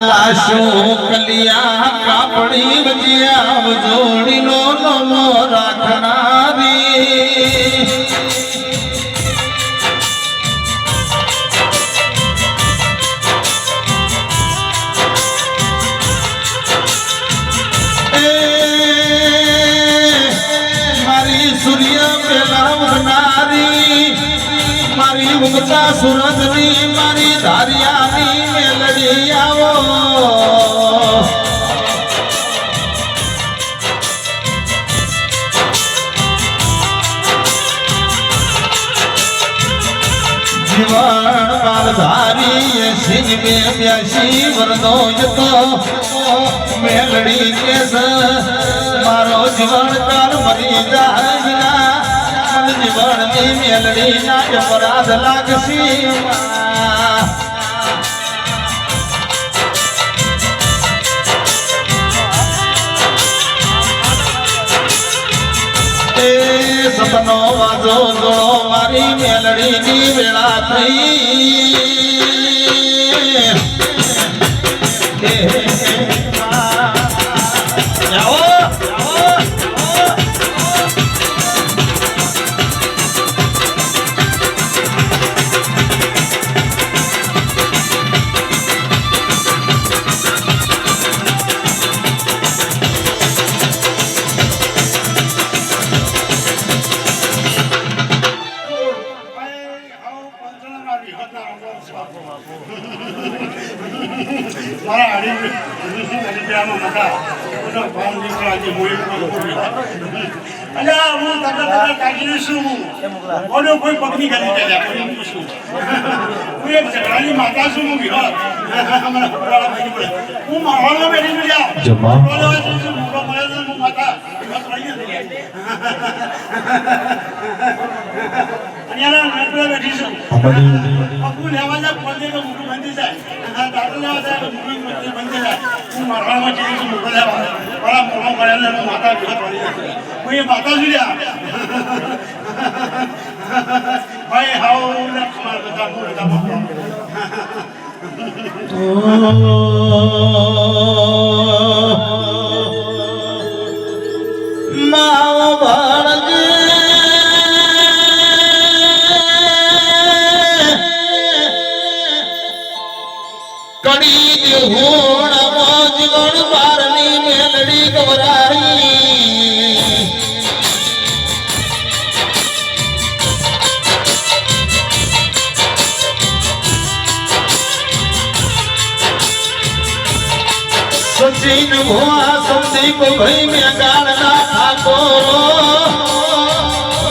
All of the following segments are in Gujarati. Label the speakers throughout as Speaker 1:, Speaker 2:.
Speaker 1: लाशो कलिया कापड़ी बजिया जोड़ी लो नो राखनारी मारी सूर्य पेला उगनारी मारी उगता सूरजनी मारी धारियानी मेलड़ी आवो जीवन मालधारी सिंह में ब्यासी वरदो तो मेलड़ी केस मारो जीवन काल मरी जाएगा जीवन में मेलड़ी ना अपराध लागसी सपनो वाजो जोड़ो मारी मेलड़ी की वेला थई सचिन हुआ समझी को भाई में गालना ठाकोरो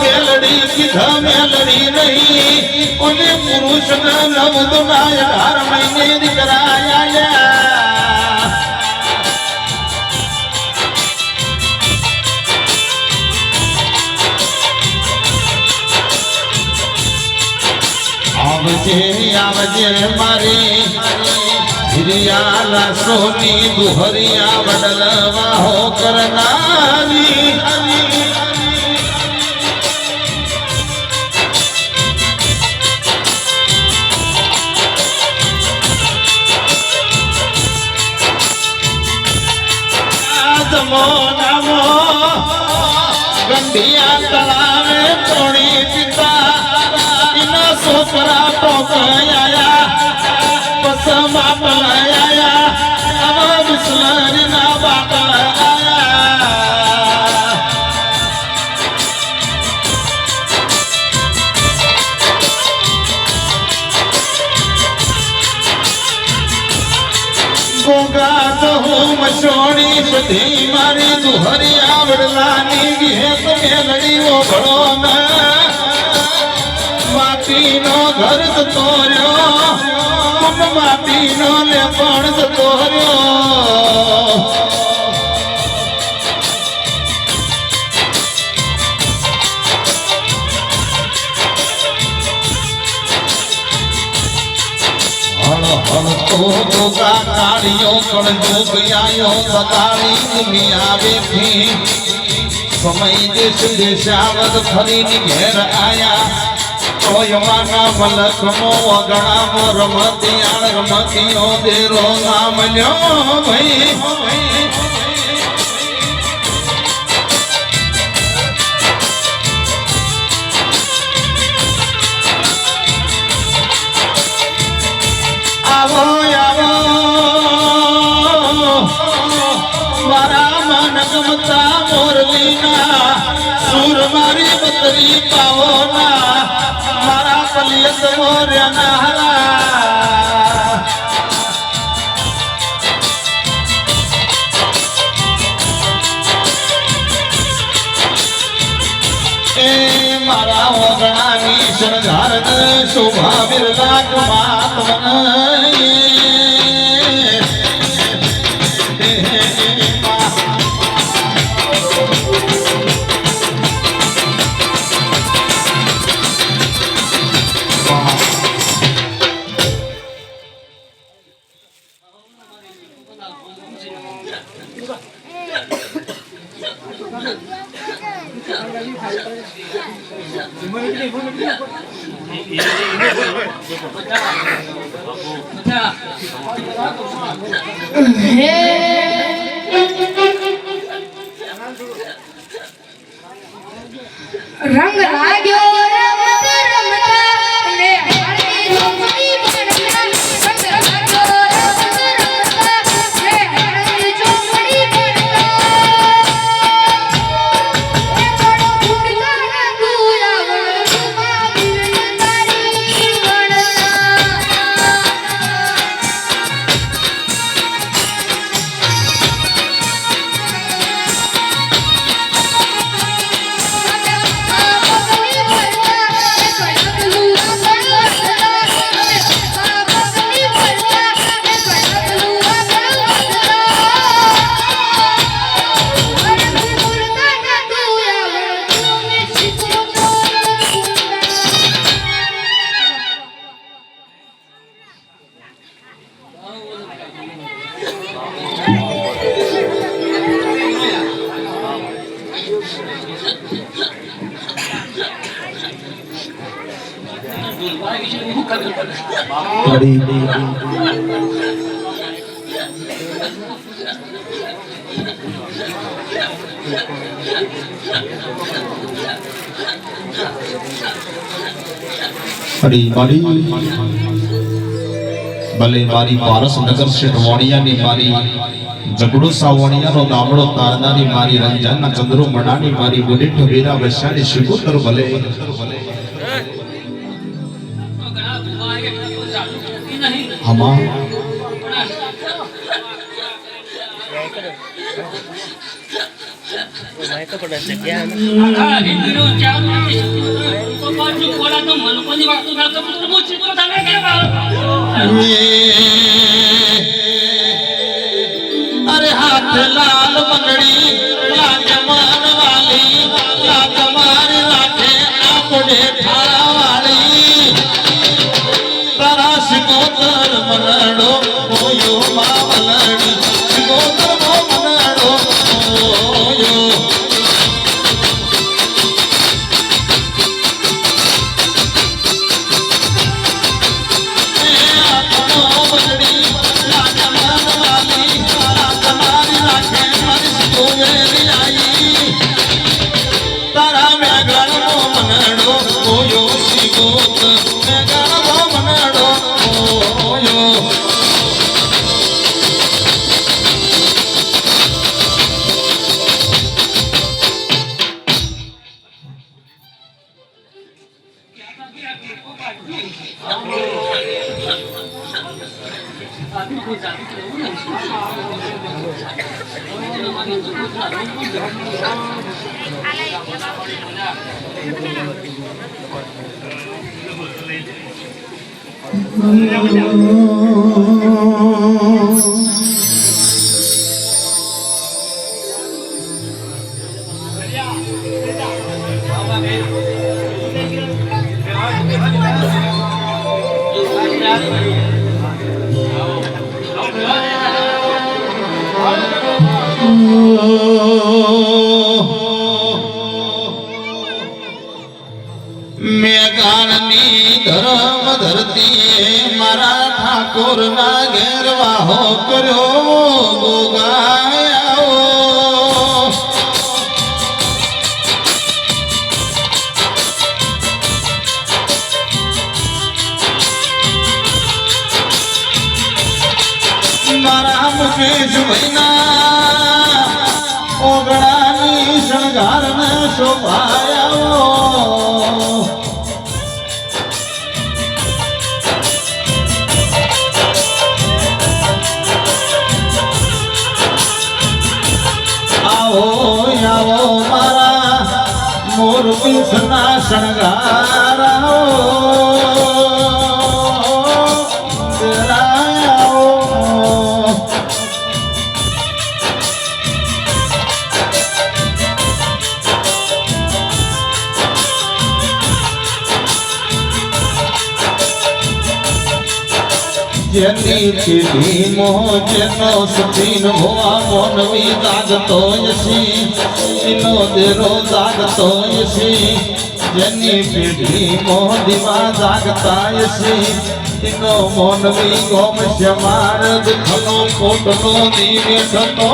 Speaker 1: मेलड़ी की मेलड़ी नहीं उन्हें पुरुष ने नवदुनाय 18 महीने दिखराया आवजे मारी हिरियाला सोनी दुहरिया बदलवा हो करनारी आजमो नमो गंडिया तलावे तोड़ी पिता इना सोकरा पोकया बसमा पलाया अब बिस्लरी ना बाटलाया गोगा तो मशोड़ी बधी मारी दुहरिया बड़लानी भी है तुम्हें लड़ी वो बड़ो न माटी नो घर तोर्यो माटी नो ले पण तोर्यो हण तो गोगा कालियो कण जोग आयो सदारी दुनिया बैठी समय देश देशावत फरी घेर आया ઓયવાના મલકમો વગણામો રમતિયાળ રમતિયો દેરો નામ લ્યો ભાઈ આવો આવો મારા મન ગમતા મોરલીના સુર મારી બતરી પાવોના મારા પલિયત મોર્યાના હરા એ મારા ઓગણાની શણગાર શોભા બિરલા કમાત
Speaker 2: રંગ લાગ્યો રમત રમતા ને હારી જોગણી બનતા રંગ લાગ્યો રમત રમતા ને હારી જોગણી બનતા એ બડો ફૂટતા ના ગુલાબ રૂપા દિલ તારી વણતા
Speaker 1: હરી મારી ભલે મારી પારસ નગર શેઠ વાણિયાની મારી જગડો સાવણિયાનો દામડો તારનારી મારી રંજાના ચંદ્રો મણાની મારી બુલેટ વીરા વૈશાળી શિકોતર ભલે હમા
Speaker 3: તો પડા છે ક્યાં આ હિન્દુનો ચાલુ તો બાજુ કોલા તો મનકોની વાતો કરતો તો બહુ ચિત્રો થામે કે
Speaker 1: અરે હાથ લાલ બંગડી લાજમાન વાલી લાજમાન લાખે આપડે ઠાવાળી તારા શિકોતર મનડો ઓયો માવલડી શિકોતર મનડો ઓયો મેઘાણની ઠાકોરના ઘેર વાહો કર્યો ગોગાયો મારા મુકેશ ભાઈના ઓગણાની શણગારને શોભાયો આવો આવો મારા મોરપીંછના શણગાર આવો જેની પીઢી મોહ જેનો સુખીન હોવા મોનવી જાગતો યસી એનો દેરો જાગતો યસી જેની પીઢી મોહ દીવા જાગતા યસી એનો મોનવી ગોમ શ્યમાર દુઃખનો કોટનો દીવે થતો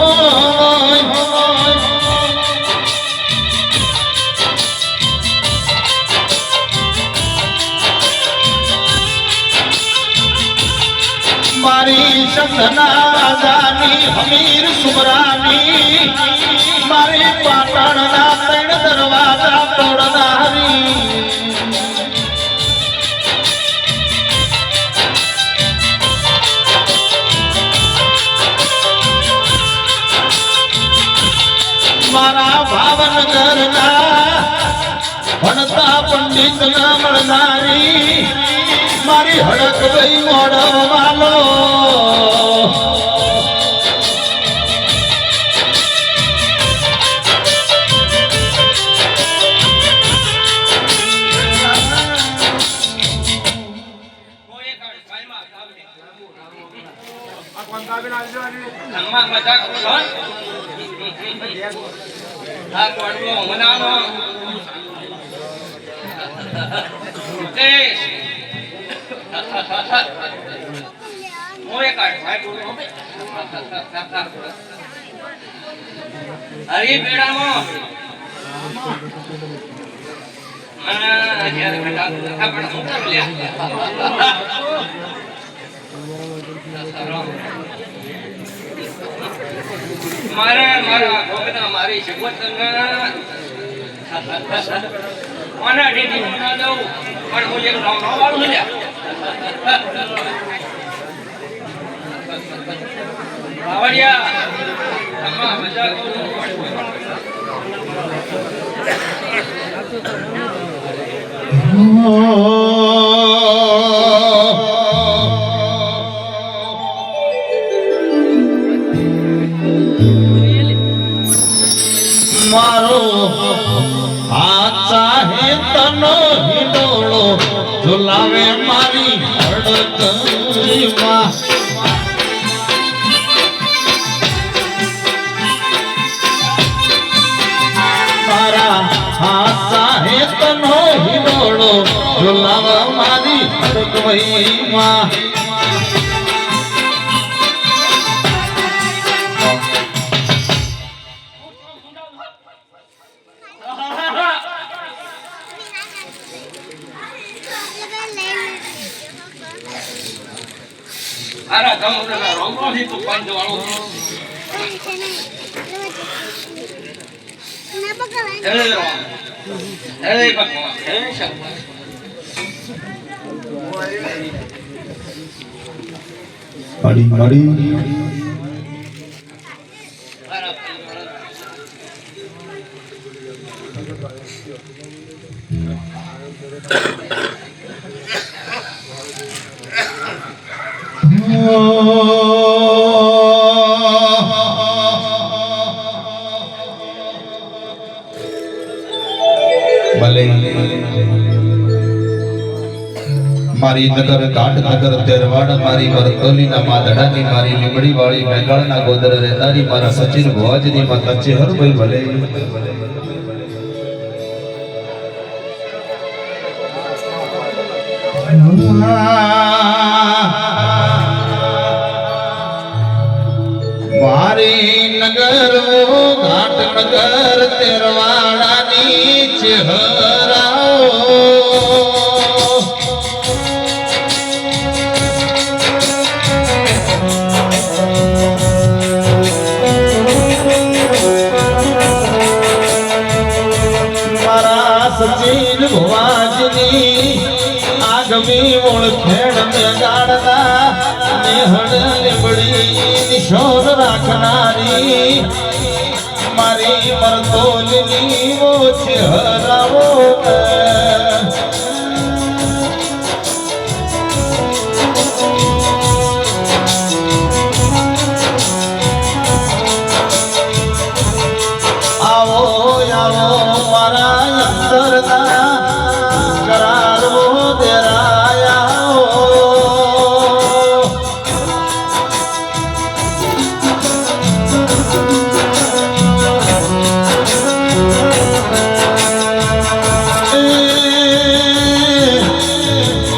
Speaker 1: મારી શબ્દના રાજાની હમીર સુમરાની મારી પાટણના ત્રણ દરવાજા તોડનારી મારા ભાવનગરના ભણતા પંડિત ના મળનારી મારી હડક ગઈ મોડવાલો
Speaker 3: અરે બેડામાં જ્યારે ઘટા પણ હું કર મારા ભોગના મારી શિવત મને ડીડી ના દઉં પણ હું એક નવ વાળું લ્યા બાવળિયા આમાં મજા કરું
Speaker 1: મારો હાથ ચાહે તનો હિડોળો ઝુલાવે મારી હડકમાં મારા હાથ ચાહે તનો હિડોળો ઝુલાવે મારી હડકમાં
Speaker 3: આરા ગામના રોંગો થી તો પાંચ વાળો
Speaker 1: પડી પડી ભલે મારી નગર કાઢ નગર તેરવાડ મારી મરતોલીના માદડાની મારી લીમડી વાળી મેઘાળના ગોદર રહેનારી મારા સચિન ભુવાજીની માતા ચેહરભાઈ ભલે મારી નગર વો ઘાટ નગર તેરવાડાની ચહેરાઓ મારા સચિન ભુવાજની આગવી ઓળખેણ મેગાડના નેહડ લીમડી નિશોર રાખનારી મારી મરતોલની વો ચહેરાઓ આવો આવો મારા અંતરના કરારો દેરાયા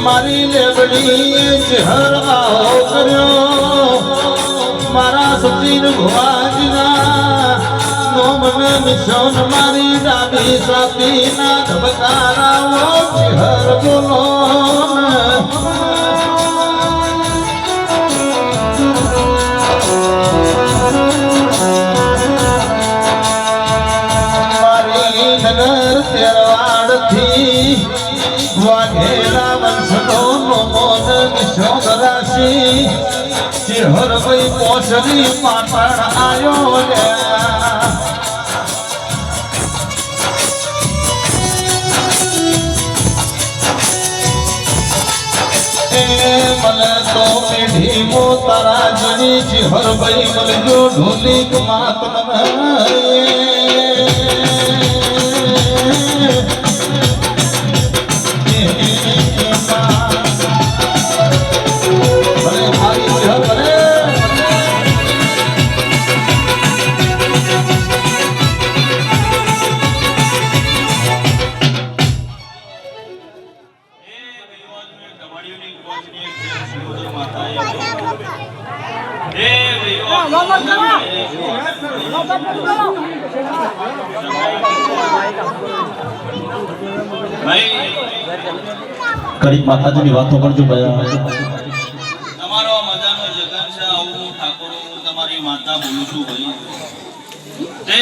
Speaker 1: મારી લેબડી ચહેરાઓ કર્યો મારા સચિન ભુવાજના નોમન મિશન મારી ડાબી સાતીના ધબકારાઓ ચહેર બોલો મારી નગર તેરવાડથી વાઘેલા વંશનો નોમન મિશન રાશી ચહેર ભાઈ પોસરી પાટણ આયો લ્યા મને તો પેઢી મો તારા જની ચહેર ભાઈ મળજો ઢોલિક માતમ
Speaker 4: ગરીબ માતાજીની વાતો કરજો ભાઈ
Speaker 3: તમારો મજાનો જગન છે આવું હું ઠાકોર હું તમારી માતા બોલું છું ભાઈ તે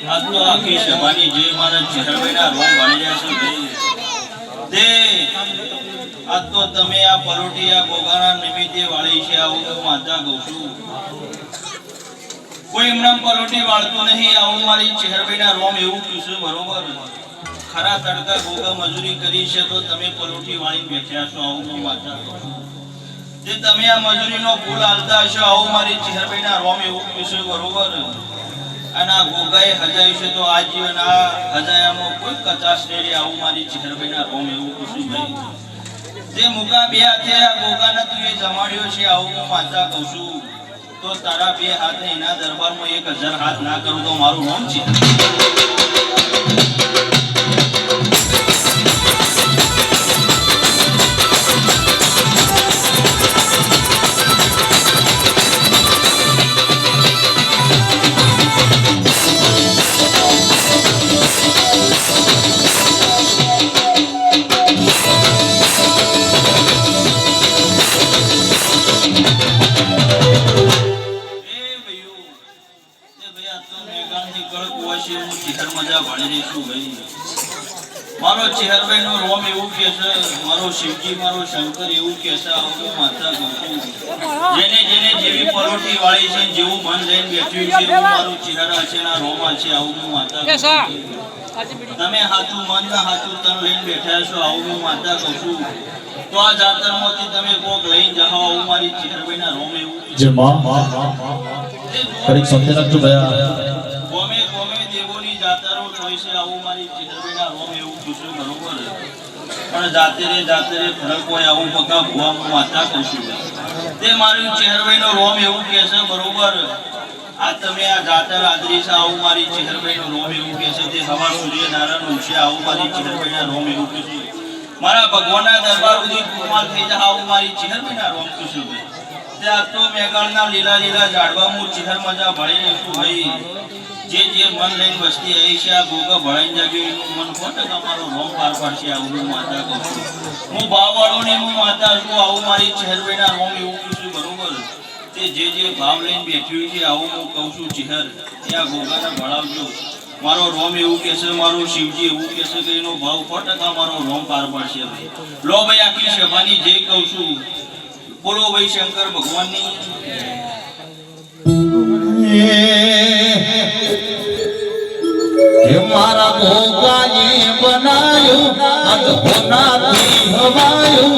Speaker 3: આજ તો આખી સભાની જે મારા ચહેરભાઈના રોમ ભણી જાય છે ભાઈ તે આજ તો તમે આ પરોટી આ ગોગાના નિમિત્તે વાળી છે આવું હું માતા કહું છું કોઈ એમના પરોટી વાળતું નહીં આવું મારી ચહેરભાઈના રોમ એવું કીધું બરોબર ખરા તડકા ગોગા મજૂરી કરી છે તો તમે પરોઠી વાળી બેઠ્યા છો આવું હું માતા જે તમે આ મજૂરીનો ફૂલ હાલતા હશો આવું મારી ચહેરભાઈના રોમ એવું કીધું બરોબર અને આ ગોગાએ હજાયું છે તો આ જીવન આ હજાયામાં કોઈ કચાશ નહીં આવું મારી ચહેરભાઈના રોમ એવું કીધું ભાઈ જે મુકા બે હાથે આ ગોગાને તું એ જમાડ્યો છે આવું હું માતા કહું છું તો તારા બે હાથે એના દરબારમાં 1000 હાથ ના કરું તો મારું નામ છે મારો ચહેરભાઈ નો રોમ એવું કે છે મારો શિવજી મારો શંકર એવું કે છે આવું માતા કહું છું જેને જેને જેવી પરોઠી વાળી છે જેવું મન લઈને બેઠ્યું છે એવું મારું ચહેરા છે ના રોમા છે આવું હું માતા કહું છું તમે હાથું મન ના હાથું તન લઈને બેઠા છો આવું હું માતા કહું છું તો આ જાતરમાંથી તમે કોક લઈને જાઓ આવું મારી ચહેરભાઈ ના રોમ એવું
Speaker 4: જે માં કરીક સત્ય રાખજો ભયા
Speaker 3: ગોમે ગોમે દેવોની જાતરો હોય છે આવું મારી ચહેરભાઈના રોમ એવું પૂછ્યું બરોબર પણ જાતે રે ફરક હોય આવું પકા ભુવા હું માતા કહું છું તે મારું ચહેરભાઈનો રોમ એવું કહે છે બરોબર આ તમે આ જાતર આદરી છે આવું મારી ચહેરભાઈનો રોમ એવું કહે છે તે હવા સૂર્યનારાયણ ઉઠશે આવું મારી ચહેરભાઈના રોમ એવું કહે છે મારા ભગવાનના દરબાર સુધી કુમાર થઈ જાય આવું મારી ચહેરભાઈના રોમ કહું છું ત્યાં તો મેઘાણના લીલા લીલા ઝાડવામાં ચહેર મજા ભળી રહેશું ભાઈ. જે મન લઈને વસ્તી આવી છે આ ગોગા ભળાઈને જાગ્યો એનું મન ખોટે તમારો રોમ પાર પાડશે. આવું હું માતા કહું છું. હું ભાવવાળો ને હું માતા છું. આવું મારી ચહેરભાઈના રોમ એવું કીધું બરોબર. તે જે ભાવ લઈને બેઠ્યું છે આવું હું કહું છું ચહેર ત્યાં ગોગાને ભળાવજો. મારો રોમ એવું કહેશે, મારું શિવજી એવું કહેશે કે એનો ભાવ 100% મારો રોમ પાર પાડશે ભાઈ. લો ભાઈ આખી સભાની જે કહું છું બોલો ભાઈ શંકર ભગવાનની.
Speaker 1: હે મારા ગોગાએ બનાયું હોનાથી હવાયું,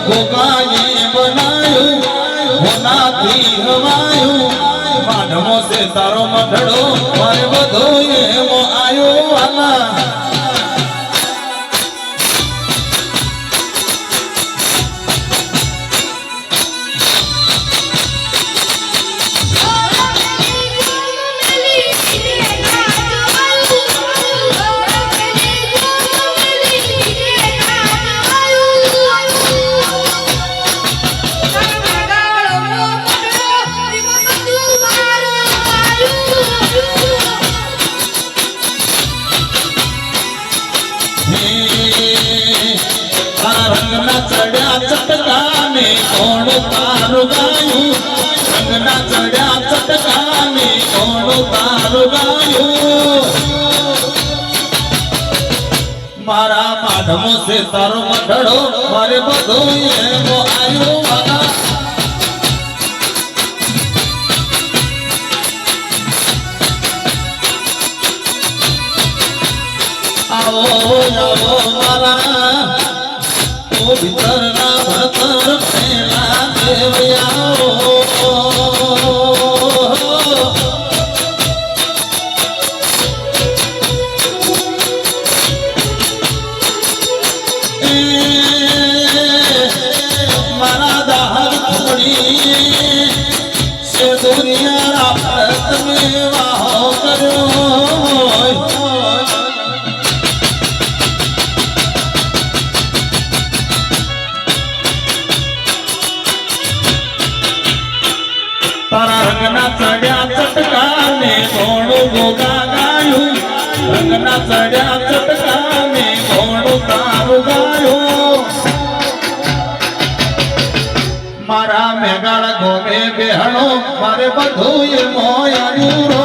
Speaker 1: ગોગાએ બનાયું હોનાથી હવાયું. માધમો સે તારો મઢડો મારે બધો એમો આયો વાલા. રંગના ચડ્યા ચટકાને કોણ તારું ગાયું, રંગના ચડ્યા ચટકાને કોણ તારું ગાયું. મારા માધમો સે તારો મઢડો મારે બધો એમો આયો વાલા. આવો આવો મારા ભીતરના ભણતર પેલા દેવયાઓ. મારા દાહર થોડી સે દુનિયા આપત મેં વાહો કર્યો. તારા રંગના ચડ્યા ચટકાને કોણું ગોગા ગાયું, રંગના ચડ્યા ચટકાને કોણું તારું ગાયું. મારા મેઘાળ ગોમે બેહણો મારે બધું એ મોયાયું રો.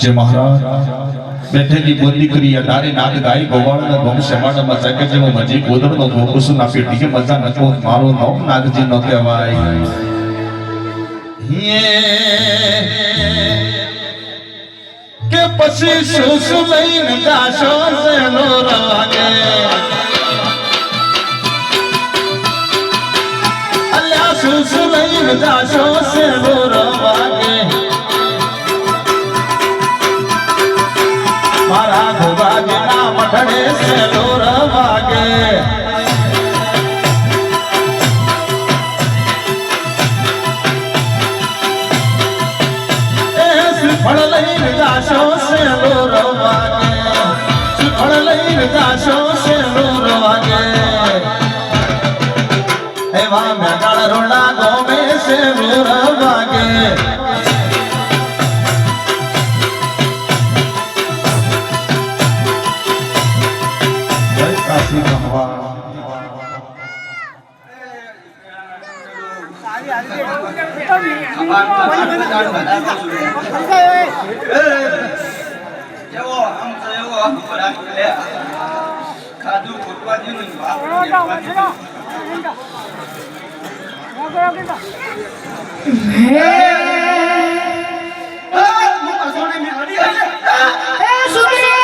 Speaker 1: जय महाराज बैठेली बोली करी अडारे नाद गाई गोवाळना गोम शमाडा मचा के जेव मजी गोदरनो गोकुसु ना पेटी के मजा नको मारो नाम नागजी न कहेवाय. के पछी सुसु लईन दाशो सेनो रागे, अल्या सुसु लईन दाशो सेनो रागे. मारा गोगाजी ना मठड़े सेनो रागे. फड़ लईन दाशो सेनो रागे, फड़ लईन दाशो सेनो रागे. एवा मेघाळ रोडा गोमे सेनो रागे. जय काशी भगवान.
Speaker 2: સુત્યા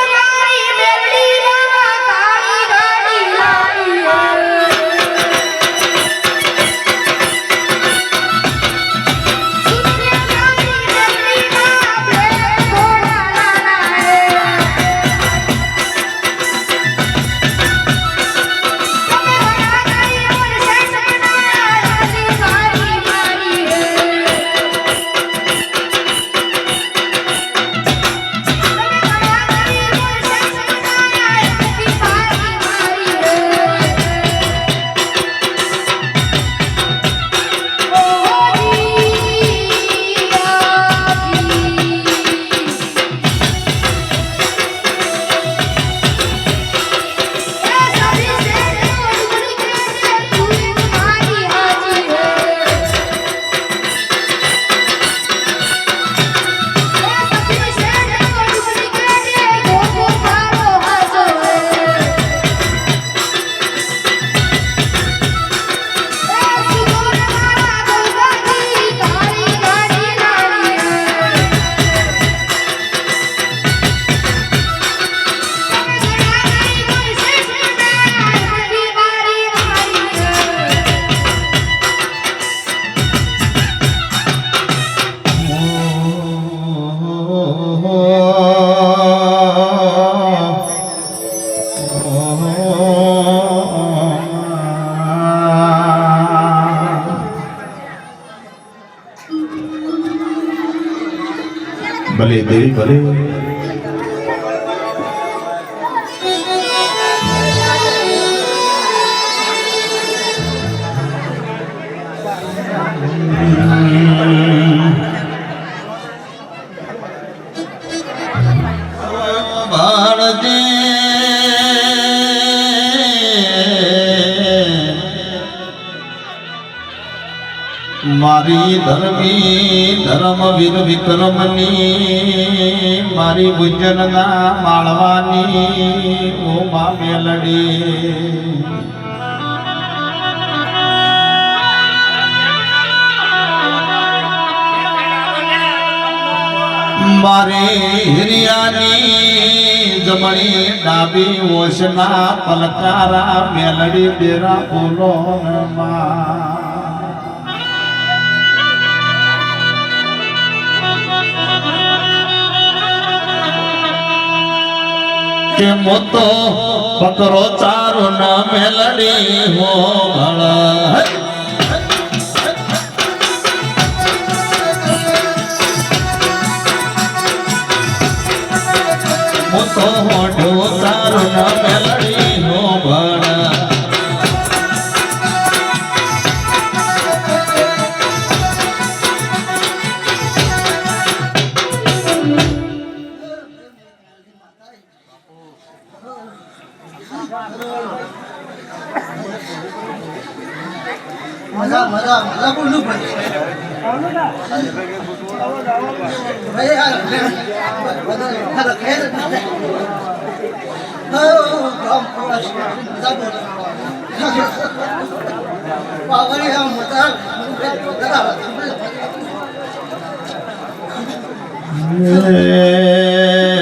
Speaker 1: ભલે દેવી ભલે
Speaker 3: ભારતે
Speaker 1: મારી ધર્મ વીર વિક્રમની મારી ગુજરના માળવાની ઓ મા મેલડી મારે હિરિયાની જમણી ડાબી ઓશના પલકારા મેલડી બેરા બોલો માં કે મોતો બકરો ચારો ના મેલડી હો ભળ મોતો હોઠો ચારો ના મેલડી હો ભળ
Speaker 5: મજા બોલું પડે ભાઈ આ બધા ખેલ પાવરી આ મજા
Speaker 1: એ